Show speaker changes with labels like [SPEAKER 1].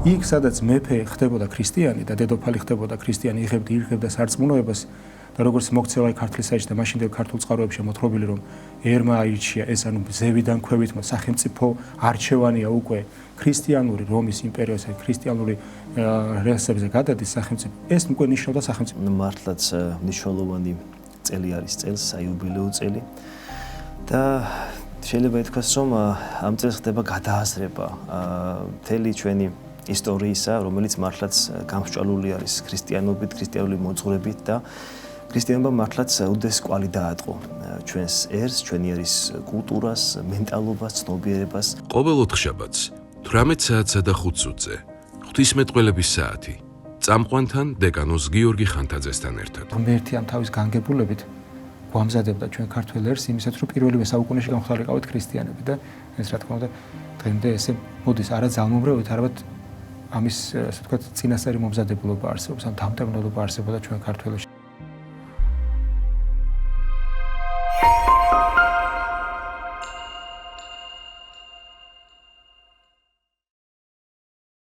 [SPEAKER 1] იქ სადაც მეფე ხდებოდა ქრისტიანი და დედოფალი ხდებოდა ქრისტიანი, იღებდა სარწმუნოებას და როგორც მოქცევა ქართლის საჯდა მაშინდელ ქართულ წყაროებში მოთხრობილი რომ ერმა აირჩია ეს ანუ ზევიდან ქვევით სახელმწიფო არჩევანია უკვე ქრისტიანული რომის იმპერიაზე ქრისტიანული რესებზე გადადის სახელმწიფო ეს უკვე ნიშნავდა სახელმწიფო
[SPEAKER 2] მართლაც მნიშვნელოვანი წელი არის წელს საიუბილეო წელი და შეიძლება ითქვას რომ ამ წელს ხდება გადააზრება მთელი ჩვენი ისტორიისა რომელიც მართლაც გამსჭვალული არის ქრისტიანობით ქრისტიანული მოძღვრებით და ქრისტიანობა მართლაც უდიდესი კვალი დაატყო ჩვენს ერს, ჩვენი ერის კულტურას, მენტალობას, ცნობიერებას.
[SPEAKER 3] ყოველ ოთხშაბათს 18 საათსა და 5 წუთზე ღვთისმეტყველების საათი წამყვანთან დეკანოს გიორგი ხანთაძესთან ერთად.
[SPEAKER 1] ღმერთი ამ თავის განგებულებით გვამზადებდა ჩვენ ქართველ ერს იმისათვის რომ პირველივე საუკუნეში გამხდარიყავით ქრისტიანები და ეს რა თქმა უნდა დღემდე ესე მოდის არა ძალმომრევით, არამედ ამის ასე ვთქვათ წინასწარი მომზადებულობა არსებობს, ამ დამტევნელობა არსებობდა ჩვენ ქართველებში.